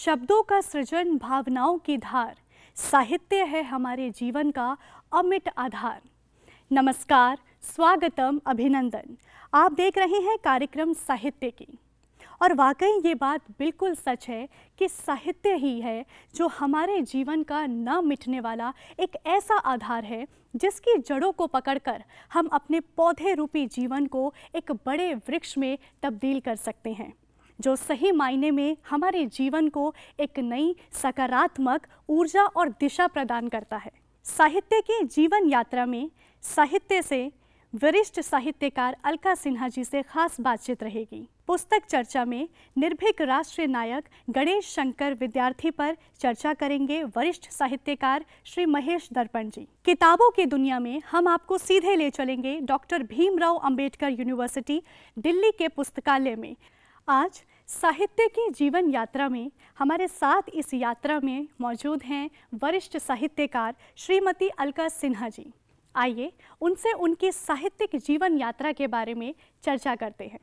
शब्दों का सृजन, भावनाओं की धार, साहित्य है हमारे जीवन का अमिट आधार। नमस्कार, स्वागतम, अभिनंदन। आप देख रहे हैं कार्यक्रम साहित्य की। और वाकई ये बात बिल्कुल सच है कि साहित्य ही है जो हमारे जीवन का न मिटने वाला एक ऐसा आधार है जिसकी जड़ों को पकड़कर हम अपने पौधे रूपी जीवन को एक बड़े वृक्ष में तब्दील कर सकते हैं, जो सही मायने में हमारे जीवन को एक नई सकारात्मक ऊर्जा और दिशा प्रदान करता है। साहित्य की जीवन यात्रा में साहित्य से वरिष्ठ साहित्यकार अलका सिन्हा जी से खास बातचीत रहेगी। पुस्तक चर्चा में निर्भीक राष्ट्रीय नायक गणेश शंकर विद्यार्थी पर चर्चा करेंगे वरिष्ठ साहित्यकार श्री महेश दर्पण जी। किताबों की दुनिया में हम आपको सीधे ले चलेंगे डॉक्टर भीमराव अंबेडकर यूनिवर्सिटी दिल्ली के पुस्तकालय में। आज साहित्य की जीवन यात्रा में हमारे साथ इस यात्रा में मौजूद हैं वरिष्ठ साहित्यकार श्रीमती अलका सिन्हा जी। आइए उनसे उनकी साहित्यिक जीवन यात्रा के बारे में चर्चा करते हैं।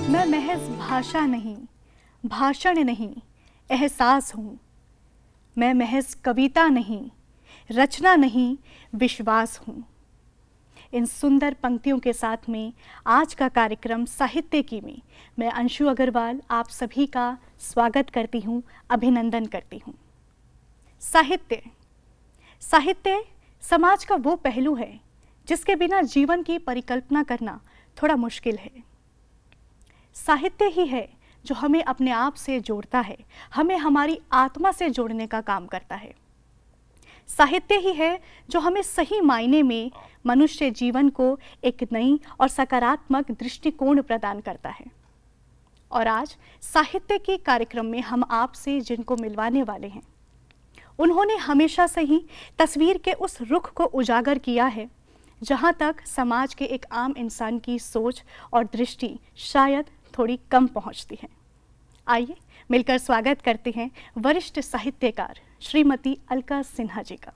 मैं महज भाषा नहीं, भाषण नहीं, एहसास हूँ। मैं महज कविता नहीं, रचना नहीं, विश्वास हूँ। इन सुंदर पंक्तियों के साथ में आज का कार्यक्रम साहित्य की में मैं अंशु अग्रवाल आप सभी का स्वागत करती हूँ, अभिनंदन करती हूँ। साहित्य समाज का वो पहलू है जिसके बिना जीवन की परिकल्पना करना थोड़ा मुश्किल है। साहित्य ही है जो हमें अपने आप से जोड़ता है, हमें हमारी आत्मा से जोड़ने का काम करता है। साहित्य ही है जो हमें सही मायने में मनुष्य जीवन को एक नई और सकारात्मक दृष्टिकोण प्रदान करता है। और आज साहित्य के कार्यक्रम में हम आपसे जिनको मिलवाने वाले हैं, उन्होंने हमेशा से ही तस्वीर के उस रुख को उजागर किया है जहां तक समाज के एक आम इंसान की सोच और दृष्टि शायद थोड़ी कम पहुंचती है। आइए मिलकर स्वागत करते हैं वरिष्ठ साहित्यकार श्रीमती अलका सिन्हा जी का।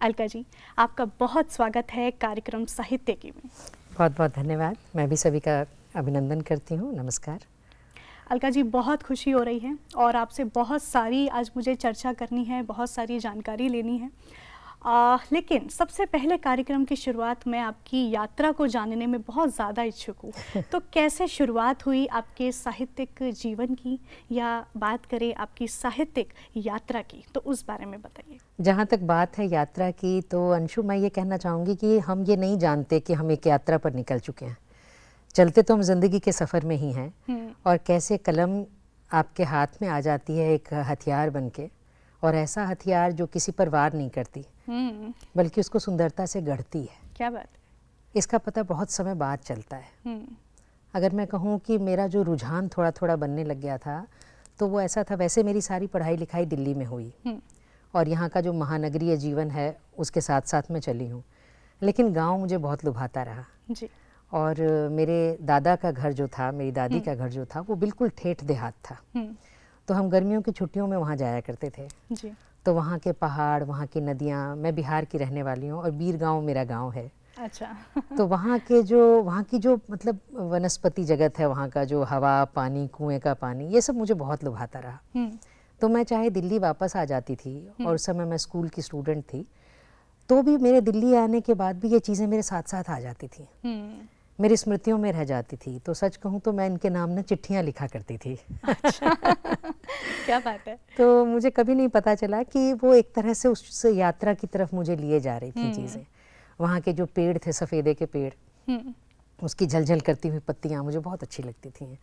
अलका जी, आपका बहुत स्वागत है कार्यक्रम साहित्य की में। बहुत बहुत धन्यवाद। मैं भी सभी का अभिनंदन करती हूँ। नमस्कार। अलका जी, बहुत खुशी हो रही है और आपसे बहुत सारी आज मुझे चर्चा करनी है, बहुत सारी जानकारी लेनी है। लेकिन सबसे पहले कार्यक्रम की शुरुआत में आपकी यात्रा को जानने में बहुत ज़्यादा इच्छुक हूँ। तो कैसे शुरुआत हुई आपके साहित्यिक जीवन की, या बात करें आपकी साहित्यिक यात्रा की, तो उस बारे में बताइए। जहाँ तक बात है यात्रा की, तो अंशु मैं ये कहना चाहूँगी कि हम ये नहीं जानते कि हम एक यात्रा पर निकल चुके हैं। चलते तो हम जिंदगी के सफ़र में ही हैं, और कैसे कलम आपके हाथ में आ जाती है एक हथियार बन के, और ऐसा हथियार जो किसी पर वार नहीं करती बल्कि उसको सुंदरता से गढ़ती है। क्या बात है। इसका पता बहुत समय बाद चलता है। अगर मैं कहूँ कि मेरा जो रुझान थोड़ा थोड़ा बनने लग गया था, तो वो ऐसा था, वैसे मेरी सारी पढ़ाई लिखाई दिल्ली में हुई और यहाँ का जो महानगरीय जीवन है उसके साथ साथ मैं चली हूँ, लेकिन गांव मुझे बहुत लुभाता रहा जी। और मेरे दादा का घर जो था, मेरी दादी का घर जो था, वो बिल्कुल ठेठ देहात था। तो हम गर्मियों की छुट्टियों में वहाँ जाया करते थे जी। तो वहाँ के पहाड़, वहाँ की नदियाँ, मैं बिहार की रहने वाली हूँ और बीर गाँव मेरा गाँव है। अच्छा। तो वहाँ की जो मतलब वनस्पति जगत है, वहाँ का जो हवा, पानी, कुएं का पानी, ये सब मुझे बहुत लुभाता रहा। तो मैं चाहे दिल्ली वापस आ जाती थी, और उस समय मैं स्कूल की स्टूडेंट थी, तो भी मेरे दिल्ली आने के बाद भी ये चीज़ें मेरे साथ साथ आ जाती थी, मेरी स्मृतियों में रह जाती थी। तो सच कहूँ तो मैं इनके नाम ना चिट्ठियाँ लिखा करती थी। अच्छा। क्या बात है। तो मुझे कभी नहीं पता चला कि वो एक तरह से उस यात्रा की तरफ मुझे लिए जा रही थी चीज़ें। वहाँ के जो पेड़ थे, सफ़ेदे के पेड़, उसकी झलझल करती हुई पत्तियाँ मुझे बहुत अच्छी लगती थी।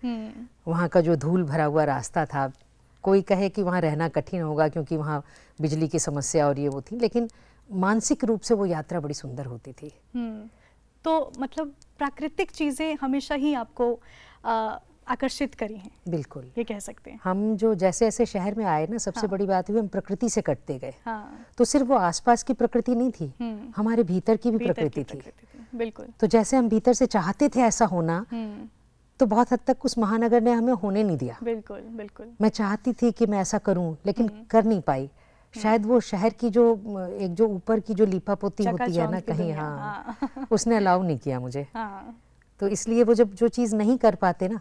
वहाँ का जो धूल भरा हुआ रास्ता था, कोई कहे कि वहाँ रहना कठिन होगा क्योंकि वहाँ बिजली की समस्या और ये वो थी, लेकिन मानसिक रूप से वो यात्रा बड़ी सुंदर होती थी। तो मतलब प्राकृतिक चीज़ें हमेशा ही आपको आकर्षित करी हैं। बिल्कुल, ये कह सकते हैं। हम जो जैसे जैसे शहर में आए ना, सबसे बड़ी बात हुई हम प्रकृति से कटते गए। हाँ। तो सिर्फ वो आसपास की प्रकृति नहीं थी, हमारे भीतर की भी प्रकृति थी। बिल्कुल। तो जैसे हम भीतर से चाहते थे ऐसा होना, तो बहुत हद तक उस महानगर ने हमें होने नहीं दिया। बिल्कुल बिल्कुल। मैं चाहती थी कि मैं ऐसा करूं, लेकिन कर नहीं पाई, शायद वो शहर की जो एक जो ऊपर की जो लीपापोती होती है ना कहीं, हाँ उसने अलाउ नहीं किया मुझे। तो इसलिए वो जब जो चीज़ नहीं कर पाते ना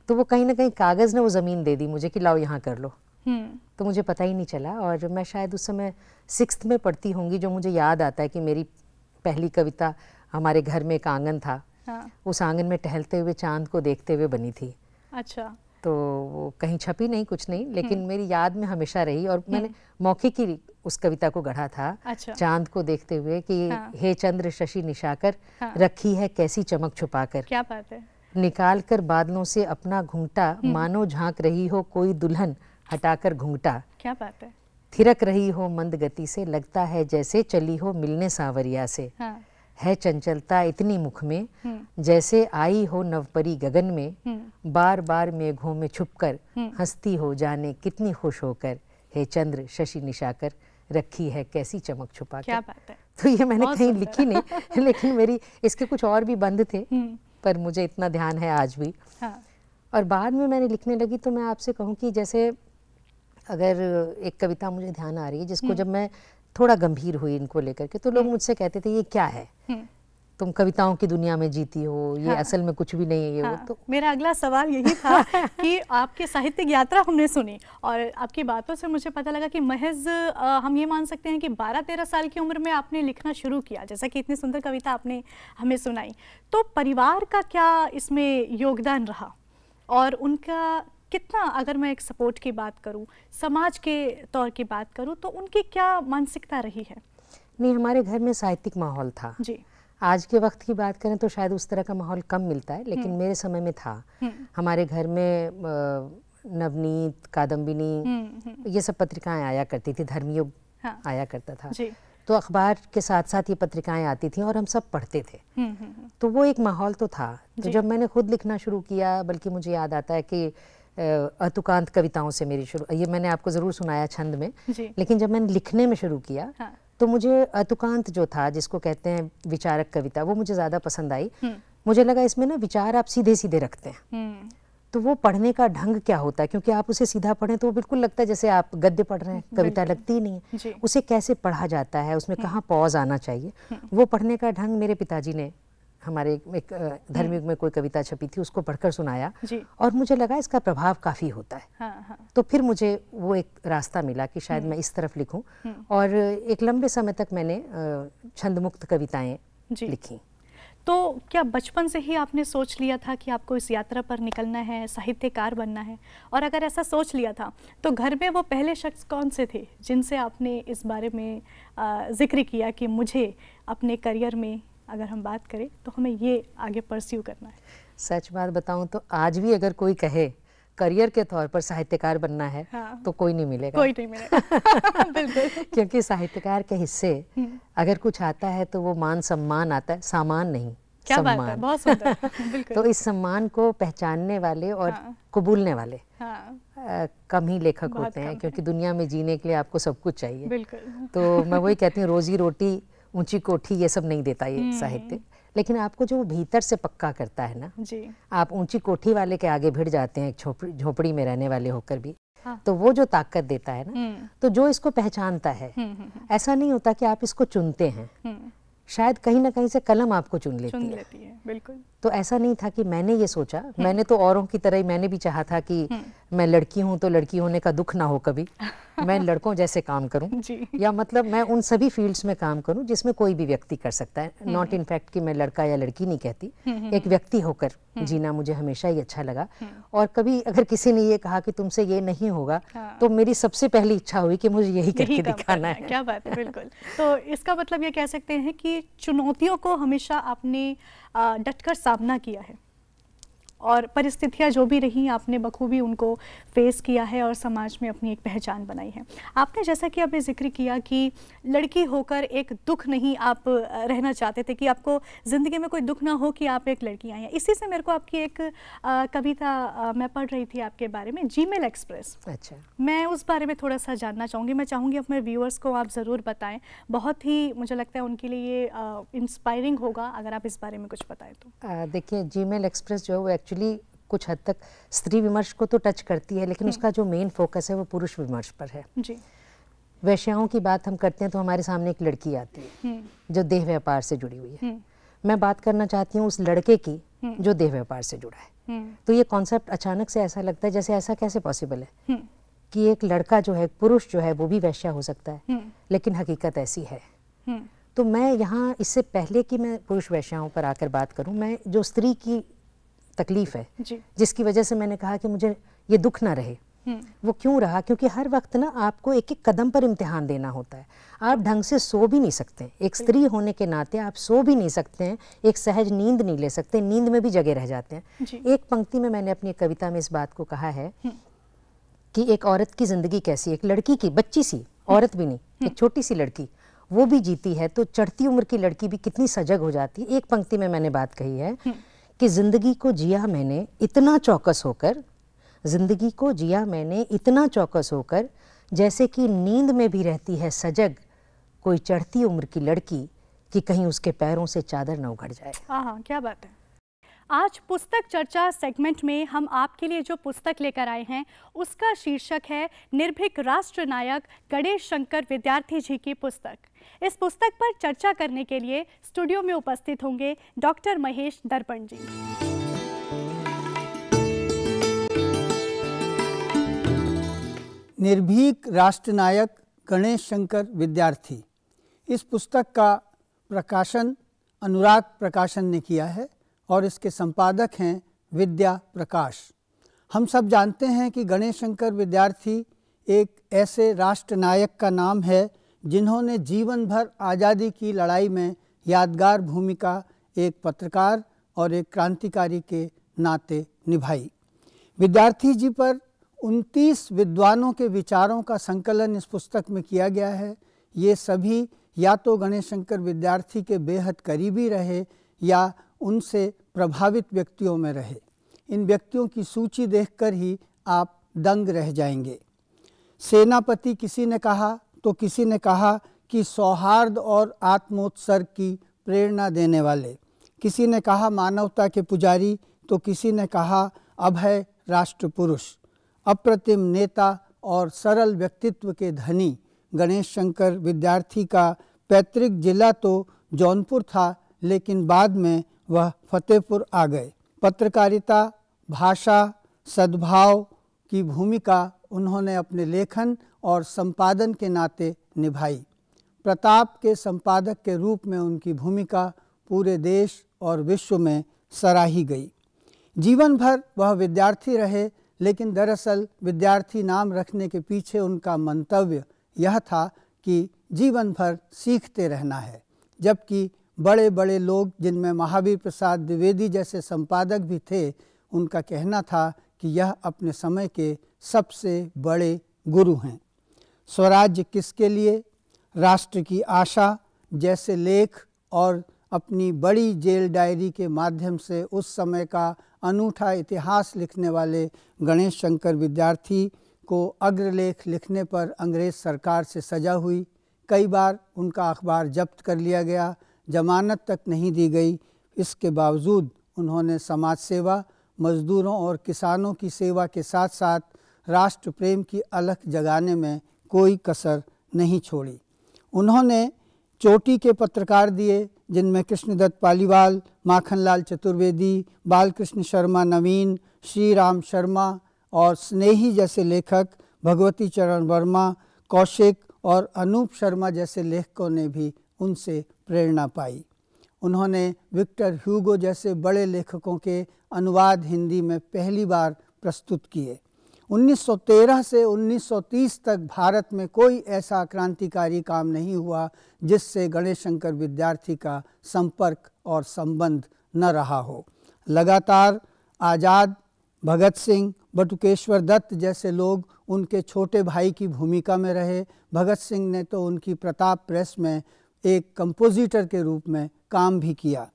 तो वो कहीं ना कहीं कागज़ ने वो ज़मीन दे दी मुझे कि लाओ यहाँ कर लो। तो मुझे पता ही नहीं चला। और मैं शायद उस समय 6th में पढ़ती होंगी, जो मुझे याद आता है कि मेरी पहली कविता हमारे घर में एक आंगन था, उस आंगन में टहलते हुए चांद को देखते हुए बनी थी। अच्छा। तो वो कहीं छपी नहीं, कुछ नहीं, लेकिन मेरी याद में हमेशा रही। और मैंने मौके की उस कविता को गढ़ा था। अच्छा। चांद को देखते हुए कि हे चंद्र शशि निशाकर, रखी है कैसी चमक छुपाकर। क्या बात है। निकाल कर बादलों से अपना घूंघटा, मानो झांक रही हो कोई दुल्हन हटाकर घूंघटा। क्या बात है। थिरक रही हो मंद गति से, लगता है जैसे चली हो मिलने सांवरिया से। है चंचलता इतनी मुख में, जैसे आई हो नवपरी गगन में। बार बार मेघों में छुपकर, हंसती हो जाने कितनी खुश होकर। हे चंद्र शशि निशाकर, रखी है कैसी चमक छुपा कर। क्या बात है। तो ये मैंने कहीं लिखी नहीं लेकिन मेरी इसके कुछ और भी बंद थे, पर मुझे इतना ध्यान है आज भी। और बाद में मैंने लिखने लगी तो मैं आपसे कहूँ कि जैसे अगर एक कविता मुझे ध्यान आ रही है जिसको जब मैं थोड़ा गंभीर हुई इनको लेकर के, तो लोग मुझसे कहते थे ये क्या है, तुम कविताओं की दुनिया में जीती हो, ये असल में कुछ भी नहीं है ये वो। तो मेरा अगला सवाल यही था कि आपकी साहित्यिक यात्रा हमने सुनी और आपकी बातों से मुझे पता लगा कि महज हम ये मान सकते हैं कि 12-13 साल की उम्र में आपने लिखना शुरू किया, जैसा कि इतनी सुंदर कविता आपने हमें सुनाई। तो परिवार का क्या इसमें योगदान रहा और उनका कितना, अगर मैं एक सपोर्ट की बात करूं, समाज के तौर की बात करूं, तो उनकी क्या मानसिकता रही है? नहीं, हमारे घर में साहित्यिक माहौल था जी। आज के वक्त की बात करें तो शायद उस तरह का माहौल कम मिलता है, लेकिन मेरे समय में था। हमारे घर में नवनीत, कादम्बिनी, ये सब पत्रिकाएं आया करती थी, धर्मयुग आया करता था जी। तो अखबार के साथ साथ ये पत्रिकाएं आती थी और हम सब पढ़ते थे। तो वो एक माहौल तो था। तो जब मैंने खुद लिखना शुरू किया, बल्कि मुझे याद आता है कि अतुकांत कविताओं से मेरी शुरू, ये मैंने आपको ज़रूर सुनाया छंद में, लेकिन जब मैंने लिखने में शुरू किया तो मुझे अतुकांत जो था, जिसको कहते हैं विचारक कविता, वो मुझे ज़्यादा पसंद आई। मुझे लगा इसमें ना विचार आप सीधे सीधे रखते हैं, तो वो पढ़ने का ढंग क्या होता है, क्योंकि आप उसे सीधा पढ़ें तो वो बिल्कुल लगता है जैसे आप गद्य पढ़ रहे हैं, कविता लगती ही नहीं है। उसे कैसे पढ़ा जाता है, उसमें कहाँ पॉज आना चाहिए, वो पढ़ने का ढंग मेरे पिताजी ने हमारे एक धर्मयुग में कोई कविता छपी थी, उसको पढ़कर सुनाया और मुझे लगा इसका प्रभाव काफ़ी होता है। तो फिर मुझे वो एक रास्ता मिला कि शायद मैं इस तरफ लिखूं और एक लंबे समय तक मैंने छंदमुक्त कविताएं लिखी। तो क्या बचपन से ही आपने सोच लिया था कि आपको इस यात्रा पर निकलना है, साहित्यकार बनना है? और अगर ऐसा सोच लिया था तो घर में वो पहले शख्स कौन से थे जिनसे आपने इस बारे में जिक्र किया कि मुझे अपने करियर में, अगर हम बात करें, तो हमें ये आगे परस्यू करना है? सच बात बताऊं तो आज भी अगर कोई कहे करियर के तौर पर साहित्यकार बनना है तो कोई नहीं मिलेगा, कोई नहीं मिलेगा। बिल्कुल। क्योंकि साहित्यकार के हिस्से अगर कुछ आता है तो वो मान सम्मान आता है, सामान नहीं। क्या बात है, बहुत सुंदर। बिल्कुल। तो इस सम्मान को पहचानने वाले और कबूलने वाले कम ही लेखक होते हैं, क्योंकि दुनिया में जीने के लिए आपको सब कुछ चाहिए। बिल्कुल। तो मैं वही कहती हूँ, रोजी रोटी, ऊंची कोठी, ये सब नहीं देता ये साहित्य, लेकिन आपको जो भीतर से पक्का करता है ना जी। आप ऊंची कोठी वाले के आगे भिड़ जाते हैं, झोपड़ी में रहने वाले होकर भी। तो वो जो ताकत देता है ना, तो जो इसको पहचानता है, ऐसा नहीं होता कि आप इसको चुनते हैं, शायद कहीं ना कहीं से कलम आपको चुन लेती है। बिल्कुल। तो ऐसा नहीं था कि मैंने ये सोचा, मैंने तो औरों की तरह ही मैंने भी चाहा था कि मैं लड़की हूँ तो लड़की होने का दुख ना हो कभी, मैं लड़कों जैसे काम करूं, या मतलब मैं उन सभी फील्ड्स में काम करूं जिसमें कोई भी व्यक्ति कर सकता है। नॉट इन फैक्ट कि मैं लड़का या लड़की नहीं कहती, एक व्यक्ति होकर जीना मुझे हमेशा ही अच्छा लगा। और कभी अगर किसी ने ये कहा कि तुमसे ये नहीं होगा, तो मेरी सबसे पहली इच्छा हुई कि मुझे यही करके दिखाना है। क्या बात है। बिल्कुल। तो इसका मतलब ये कह सकते हैं कि चुनौतियों को हमेशा आपने डटकर सामना किया है और परिस्थितियाँ जो भी रही आपने बखूबी उनको फेस किया है और समाज में अपनी एक पहचान बनाई है। आपने जैसा कि अभी जिक्र किया कि लड़की होकर एक दुख नहीं आप रहना चाहते थे, कि आपको ज़िंदगी में कोई दुख ना हो कि आप एक लड़की आई हैं। इसी से मेरे को आपकी एक कविता मैं पढ़ रही थी आपके बारे में, जीमेल एक्सप्रेस। अच्छा, मैं उस बारे में थोड़ा सा जानना चाहूँगी। मैं चाहूँगी अपने व्यूअर्स को आप ज़रूर बताएँ, बहुत ही मुझे लगता है उनके लिए ये इंस्पायरिंग होगा अगर आप इस बारे में कुछ बताएँ तो। देखिए, जीमेल एक्सप्रेस जो है वो एक्चुअली कुछ हद तक स्त्री विमर्श को तो टच करती है, लेकिन उसका जो मेन फोकस है वो पुरुष विमर्श पर है जी। वैश्याओं की बात हम करते हैं तो हमारे सामने एक लड़की आती है जो देह व्यापार से जुड़ी हुई है। मैं बात करना चाहती हूँ उस लड़के की जो देह व्यापार से जुड़ा है। तो ये कॉन्सेप्ट अचानक से ऐसा लगता है जैसे ऐसा कैसे पॉसिबल है कि एक लड़का जो है, पुरुष जो है, वो भी वैश्या हो सकता है, लेकिन हकीकत ऐसी है। तो मैं यहाँ इससे पहले कि मैं पुरुष वैश्याओं पर आकर बात करूँ, मैं जो स्त्री की तकलीफ है जिसकी वजह से मैंने कहा कि मुझे ये दुख ना रहे, वो क्यों रहा? क्योंकि हर वक्त ना आपको एक एक कदम पर इम्तिहान देना होता है। आप ढंग से सो भी नहीं सकते, एक स्त्री होने के नाते आप सो भी नहीं सकते हैं, एक सहज नींद नहीं ले सकते, नींद में भी जगे रह जाते हैं। एक पंक्ति में मैंने अपनी कविता में इस बात को कहा है कि एक औरत की जिंदगी कैसी, एक लड़की की, बच्ची सी औरत भी नहीं, एक छोटी सी लड़की वो भी जीती है तो चढ़ती उम्र की लड़की भी कितनी सजग हो जाती है। एक पंक्ति में मैंने बात कही है कि जिंदगी को जिया मैंने इतना चौकस होकर, जिंदगी को जिया मैंने इतना चौकस होकर, जैसे कि नींद में भी रहती है सजग कोई चढ़ती उम्र की लड़की, कि कहीं उसके पैरों से चादर न उघड़ जाए। हाँ, क्या बात है। आज पुस्तक चर्चा सेगमेंट में हम आपके लिए जो पुस्तक लेकर आए हैं उसका शीर्षक है निर्भीक राष्ट्र नायक गणेश शंकर विद्यार्थी जी की पुस्तक। इस पुस्तक पर चर्चा करने के लिए स्टूडियो में उपस्थित होंगे डॉक्टर महेश दर्पण जी। निर्भीक राष्ट्र नायक गणेश शंकर विद्यार्थी, इस पुस्तक का प्रकाशन अनुराग प्रकाशन ने किया है और इसके संपादक हैं विद्या प्रकाश। हम सब जानते हैं कि गणेश शंकर विद्यार्थी एक ऐसे राष्ट्र नायक का नाम है जिन्होंने जीवन भर आज़ादी की लड़ाई में यादगार भूमिका एक पत्रकार और एक क्रांतिकारी के नाते निभाई। विद्यार्थी जी पर 29 विद्वानों के विचारों का संकलन इस पुस्तक में किया गया है। ये सभी या तो गणेश शंकर विद्यार्थी के बेहद करीबी रहे या उनसे प्रभावित व्यक्तियों में रहे। इन व्यक्तियों की सूची देखकर ही आप दंग रह जाएंगे। सेनापति किसी ने कहा तो किसी ने कहा कि सौहार्द और आत्मोत्सर्ग की प्रेरणा देने वाले, किसी ने कहा मानवता के पुजारी तो किसी ने कहा अभय राष्ट्र पुरुष। अप्रतिम नेता और सरल व्यक्तित्व के धनी गणेश शंकर विद्यार्थी का पैतृक जिला तो जौनपुर था, लेकिन बाद में वह फतेहपुर आ गए। पत्रकारिता, भाषा, सद्भाव की भूमिका उन्होंने अपने लेखन और संपादन के नाते निभाई। प्रताप के संपादक के रूप में उनकी भूमिका पूरे देश और विश्व में सराही गई। जीवन भर वह विद्यार्थी रहे, लेकिन दरअसल विद्यार्थी नाम रखने के पीछे उनका मंतव्य यह था कि जीवन भर सीखते रहना है। जबकि बड़े बड़े लोग, जिनमें महावीर प्रसाद द्विवेदी जैसे संपादक भी थे, उनका कहना था कि यह अपने समय के सबसे बड़े गुरु हैं। स्वराज्य किसके लिए, राष्ट्र की आशा जैसे लेख और अपनी बड़ी जेल डायरी के माध्यम से उस समय का अनूठा इतिहास लिखने वाले गणेश शंकर विद्यार्थी को अग्रलेख लिखने पर अंग्रेज़ सरकार से सजा हुई। कई बार उनका अखबार जब्त कर लिया गया, जमानत तक नहीं दी गई। इसके बावजूद उन्होंने समाज सेवा, मजदूरों और किसानों की सेवा के साथ साथ राष्ट्र प्रेम की अलख जगाने में कोई कसर नहीं छोड़ी। उन्होंने चोटी के पत्रकार दिए, जिनमें कृष्णदत्त पालीवाल, माखनलाल चतुर्वेदी, बालकृष्ण शर्मा नवीन, श्री राम शर्मा और स्नेही जैसे लेखक, भगवती चरण वर्मा, कौशिक और अनूप शर्मा जैसे लेखकों ने भी उनसे प्रेरणा पाई। उन्होंने विक्टर ह्यूगो जैसे बड़े लेखकों के अनुवाद हिंदी में पहली बार प्रस्तुत किए। 1913 से 1930 तक भारत में कोई ऐसा क्रांतिकारी काम नहीं हुआ जिससे गणेश शंकर विद्यार्थी का संपर्क और संबंध न रहा हो। लगातार आज़ाद, भगत सिंह, बटुकेश्वर दत्त जैसे लोग उनके छोटे भाई की भूमिका में रहे। भगत सिंह ने तो उनकी प्रताप प्रेस में एक कंपोजिटर के रूप में काम भी किया।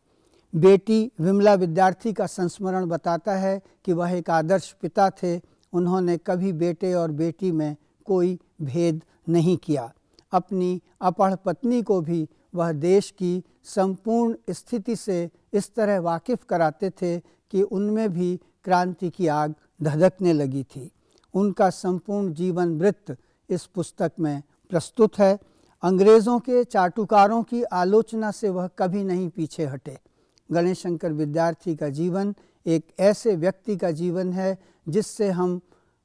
बेटी विमला विद्यार्थी का संस्मरण बताता है कि वह एक आदर्श पिता थे। उन्होंने कभी बेटे और बेटी में कोई भेद नहीं किया। अपनी अपढ़ पत्नी को भी वह देश की संपूर्ण स्थिति से इस तरह वाकिफ कराते थे कि उनमें भी क्रांति की आग धधकने लगी थी। उनका संपूर्ण जीवन वृत्त इस पुस्तक में प्रस्तुत है। अंग्रेज़ों के चाटुकारों की आलोचना से वह कभी नहीं पीछे हटे। गणेश शंकर विद्यार्थी का जीवन एक ऐसे व्यक्ति का जीवन है जिससे हम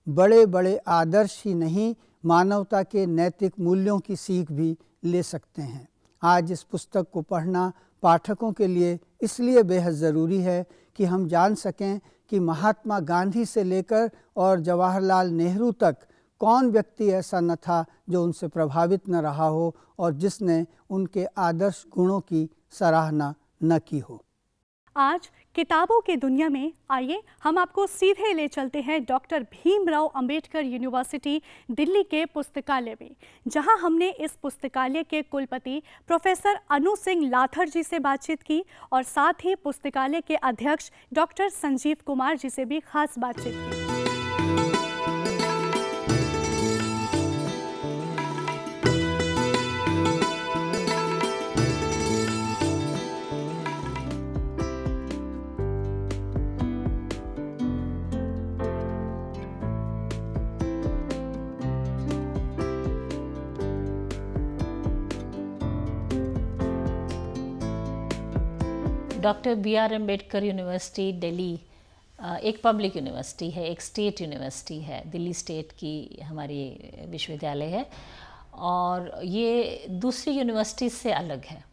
बड़े बड़े आदर्श ही नहीं, मानवता के नैतिक मूल्यों की सीख भी ले सकते हैं। आज इस पुस्तक को पढ़ना पाठकों के लिए इसलिए बेहद ज़रूरी है कि हम जान सकें कि महात्मा गांधी से लेकर और जवाहरलाल नेहरू तक कौन व्यक्ति ऐसा न था जो उनसे प्रभावित न रहा हो और जिसने उनके आदर्श गुणों की सराहना न की हो। आज किताबों की दुनिया में आइए हम आपको सीधे ले चलते हैं डॉक्टर भीमराव अंबेडकर यूनिवर्सिटी दिल्ली के पुस्तकालय में, जहां हमने इस पुस्तकालय के कुलपति प्रोफेसर अनु सिंह लाथर जी से बातचीत की और साथ ही पुस्तकालय के अध्यक्ष डॉक्टर संजीव कुमार जी से भी खास बातचीत की। Doctor B R. Ambedkar university Delhi एक पब्लिक यूनिवर्सिटी है, एक स्टेट यूनिवर्सिटी है, दिल्ली स्टेट की हमारी विश्वविद्यालय है और ये दूसरी यूनिवर्सिटी से अलग है।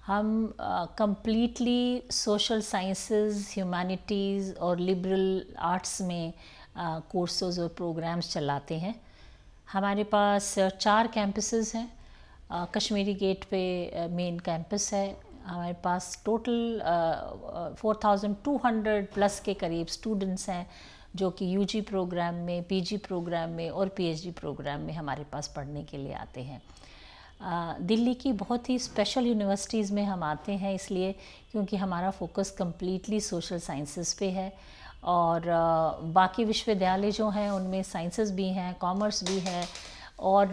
हम कंप्लीटली सोशल साइंसेस, ह्यूमैनिटीज़ और लिबरल आर्ट्स में कोर्सेज और प्रोग्राम्स चलाते हैं। हमारे पास 4 कैंपसेस हैं। कश्मीरी गेट पे मेन कैंपस है। हमारे पास टोटल 4200 प्लस के करीब स्टूडेंट्स हैं जो कि यूजी प्रोग्राम में, पीजी प्रोग्राम में और पीएचडी प्रोग्राम में हमारे पास पढ़ने के लिए आते हैं। दिल्ली की बहुत ही स्पेशल यूनिवर्सिटीज़ में हम आते हैं इसलिए क्योंकि हमारा फोकस कम्प्लीटली सोशल साइंसेस पे है और बाकी विश्वविद्यालय जो हैं उनमें साइंसेस भी हैं, कॉमर्स भी है और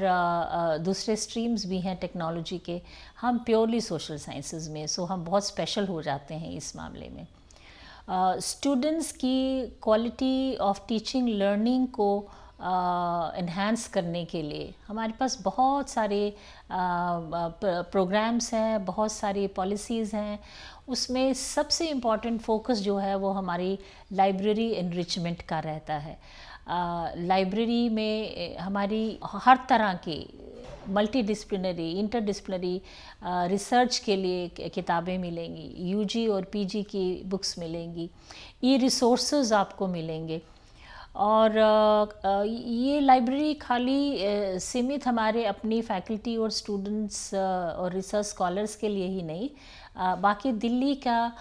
दूसरे स्ट्रीम्स भी हैं टेक्नोलॉजी के। हम प्योरली सोशल साइंसेस में, सो हम बहुत स्पेशल हो जाते हैं इस मामले में। स्टूडेंट्स की क्वालिटी ऑफ टीचिंग लर्निंग को एनहांस करने के लिए हमारे पास बहुत सारे प्रोग्राम्स हैं, बहुत सारी पॉलिसीज़ हैं। उसमें सबसे इम्पॉर्टेंट फोकस जो है वो हमारी लाइब्रेरी एनरिचमेंट का रहता है। लाइब्रेरी में हमारी हर तरह की मल्टी डिसिप्लिनरी, इंटरडिसिप्लिनरी रिसर्च के लिए किताबें मिलेंगी, यूजी और पीजी की बुक्स मिलेंगी, ई रिसोर्सेज आपको मिलेंगे। और ये लाइब्रेरी खाली सीमित हमारे अपनी फैकल्टी और स्टूडेंट्स और रिसर्च स्कॉलर्स के लिए ही नहीं, बाकी दिल्ली का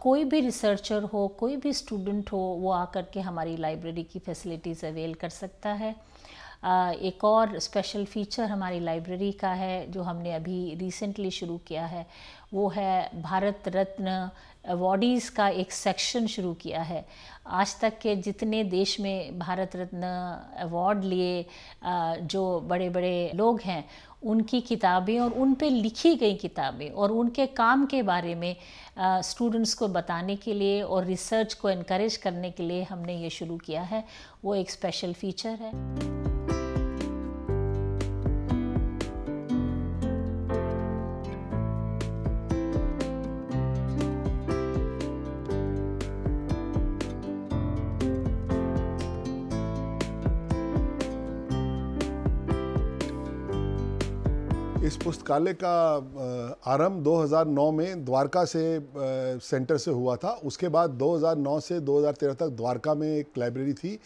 कोई भी रिसर्चर हो, कोई भी स्टूडेंट हो, वो आकर के हमारी लाइब्रेरी की फैसिलिटीज़ अवेल कर सकता है। एक और स्पेशल फीचर हमारी लाइब्रेरी का है जो हमने अभी रिसेंटली शुरू किया है, वो है भारत रत्न अवॉर्डीज़ का एक सेक्शन शुरू किया है। आज तक के जितने देश में भारत रत्न अवार्ड लिए जो बड़े बड़े लोग हैं उनकी किताबें और उन पे लिखी गई किताबें और उनके काम के बारे में स्टूडेंट्स को बताने के लिए और रिसर्च को इनकरेज करने के लिए हमने ये शुरू किया है। वो एक स्पेशल फीचर है। इस पुस्तकालय का आरंभ 2009 में द्वारका से सेंटर से हुआ था। उसके बाद 2009 से 2013 तक द्वारका में एक लाइब्रेरी थी।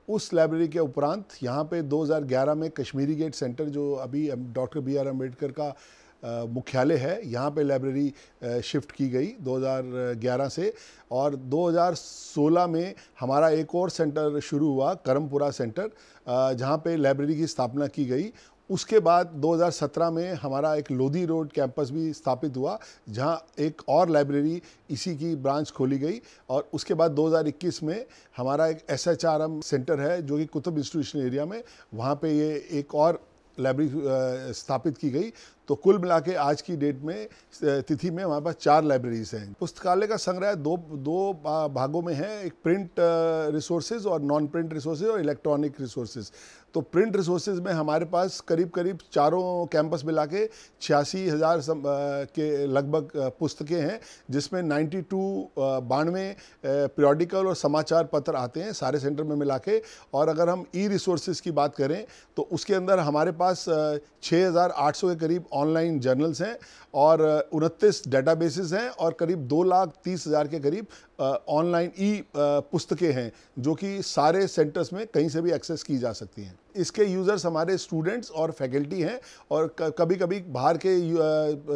उस लाइब्रेरी के उपरांत यहाँ पे 2011 में कश्मीरी गेट सेंटर, जो अभी डॉक्टर बी.आर. अम्बेडकर का मुख्यालय है, यहाँ पे लाइब्रेरी शिफ्ट की गई 2011 से। और 2016 में हमारा एक और सेंटर शुरू हुआ, करमपुरा सेंटर, जहाँ पे लाइब्रेरी की स्थापना की गई। उसके बाद 2017 में हमारा एक लोधी रोड कैंपस भी स्थापित हुआ, जहां एक और लाइब्रेरी इसी की ब्रांच खोली गई। और उसके बाद 2021 में हमारा एक SHRM सेंटर है जो कि कुतुब इंस्टीट्यूशन एरिया में, वहां पे ये एक और लाइब्रेरी स्थापित की गई। तो कुल मिला के आज की डेट में तिथि में हमारे पास 4 लाइब्रेरीज हैं। पुस्तकालय का संग्रह दो भागों में है, एक प्रिंट रिसोर्सेज और नॉन प्रिंट रिसोर्सेज और इलेक्ट्रॉनिक रिसोर्सेज। तो प्रिंट रिसोर्सेज में हमारे पास करीब चारों कैंपस मिला के 86,000 के लगभग पुस्तकें हैं, जिसमें 92 पीरियोडिकल और समाचार पत्र आते हैं सारे सेंटर में मिला के। और अगर हम ई रिसोर्सेज की बात करें तो उसके अंदर हमारे पास 6,800 के करीब ऑनलाइन जर्नल्स हैं और 29 डेटाबेसेस हैं और करीब 2,30,000 के करीब ऑनलाइन ई पुस्तकें हैं, जो कि सारे सेंटर्स में कहीं से भी एक्सेस की जा सकती हैं। इसके यूज़र्स हमारे स्टूडेंट्स और फैकल्टी हैं और कभी कभी बाहर के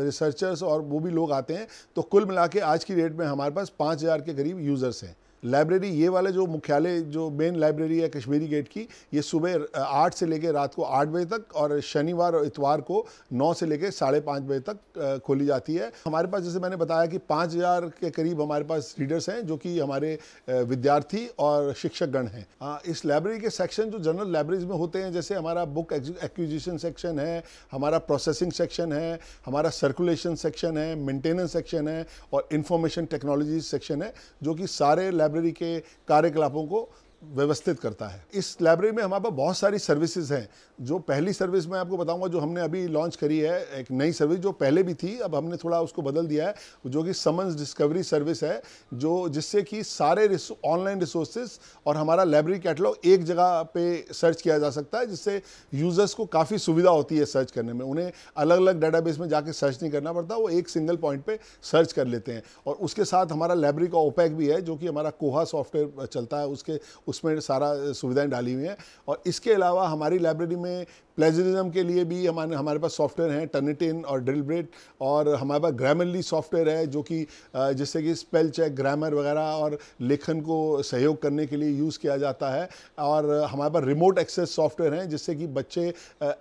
रिसर्चर्स और वो भी लोग आते हैं। तो कुल मिला के आज की डेट में हमारे पास 5,000 के करीब यूज़र्स हैं। लाइब्रेरी, ये वाले जो मुख्यालय जो मेन लाइब्रेरी है कश्मीरी गेट की, ये सुबह 8 से लेकर रात को 8 बजे तक और शनिवार और इतवार को 9 से लेकर 5:30 बजे तक खोली जाती है। हमारे पास, जैसे मैंने बताया कि 5,000 के करीब हमारे पास रीडर्स हैं, जो कि हमारे विद्यार्थी और शिक्षकगण हैं। इस लाइब्रेरी के सेक्शन जो जनरल लाइब्रेरीज में होते हैं, जैसे हमारा बुक एक्विजिशन सेक्शन है, हमारा प्रोसेसिंग सेक्शन है, हमारा सर्कुलेशन सेक्शन है, मेंटेनेंस सेक्शन है और इंफॉर्मेशन टेक्नोलॉजी सेक्शन है, जो कि सारे लाइब्रेरी के कार्यकलापों को व्यवस्थित करता है। इस लाइब्रेरी में हमारे पास बहुत सारी सर्विसेज हैं। जो पहली सर्विस मैं आपको बताऊंगा, जो हमने अभी लॉन्च करी है, एक नई सर्विस जो पहले भी थी, अब हमने थोड़ा उसको बदल दिया है, जो कि समन्स डिस्कवरी सर्विस है, जो जिससे कि सारे ऑनलाइन रिसोर्सेज और हमारा लाइब्रेरी कैटलॉग एक जगह पे सर्च किया जा सकता है, जिससे यूजर्स को काफ़ी सुविधा होती है सर्च करने में। उन्हें अलग अलग डाटाबेस में जाके सर्च नहीं करना पड़ता, वो एक सिंगल पॉइंट पे सर्च कर लेते हैं। और उसके साथ हमारा लाइब्रेरी का ओपैक भी है, जो कि हमारा कोहा सॉफ्टवेयर चलता है, उसमें सारा सुविधाएं डाली हुई हैं। और इसके अलावा हमारी लाइब्रेरी में प्लेजरिज्म के लिए भी हमारे पास सॉफ्टवेयर हैं, टर्निटिन और ड्रिलब्रेट, और हमारे पास ग्रामरली सॉफ्टवेयर है, जो कि जिससे कि स्पेल चेक, ग्रामर वगैरह और लेखन को सहयोग करने के लिए यूज़ किया जाता है। और हमारे पास रिमोट एक्सेस सॉफ्टवेयर हैं, जिससे कि बच्चे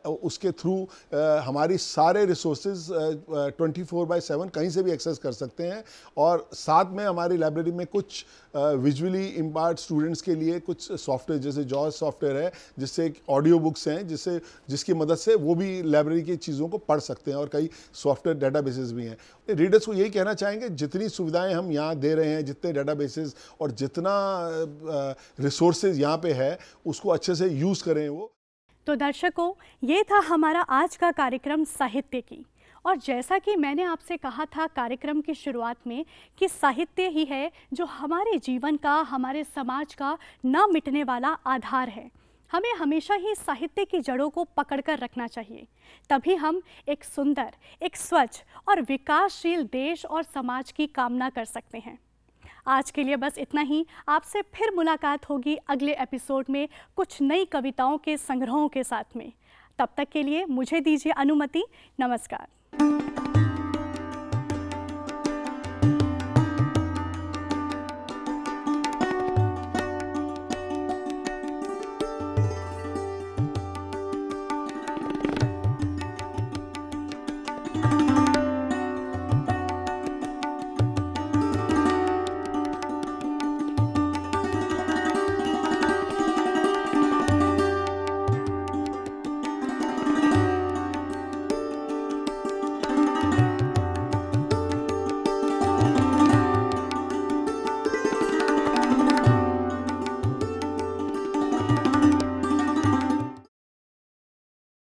उसके थ्रू हमारी सारे रिसोर्सेज 24/7 कहीं से भी एक्सेस कर सकते हैं। और साथ में हमारी लाइब्रेरी में कुछ विजुअली इम्पायर्ड स्टूडेंट्स के लिए कुछ सॉफ्टवेयर, जैसे जॉज सॉफ्टवेयर है, जिससे ऑडियो बुक्स हैं, जिसकी मदद से वो भी लाइब्रेरी की चीज़ों को पढ़ सकते हैं, और कई सॉफ्टवेयर डेटाबेसेस भी हैं। रीडर्स को यही कहना चाहेंगे, जितनी सुविधाएं हम यहाँ दे रहे हैं, जितने डेटाबेसेस और जितना रिसोर्सेज यहाँ पे है, उसको अच्छे से यूज़ करें वो। तो दर्शकों, ये था हमारा आज का कार्यक्रम साहित्य की। और जैसा कि मैंने आपसे कहा था कार्यक्रम की शुरुआत में कि साहित्य ही है जो हमारे जीवन का, हमारे समाज का न मिटने वाला आधार है। हमें हमेशा ही साहित्य की जड़ों को पकड़कर रखना चाहिए, तभी हम एक सुंदर, एक स्वच्छ और विकासशील देश और समाज की कामना कर सकते हैं। आज के लिए बस इतना ही। आपसे फिर मुलाकात होगी अगले एपिसोड में कुछ नई कविताओं के संग्रहों के साथ में। तब तक के लिए मुझे दीजिए अनुमति। नमस्कार।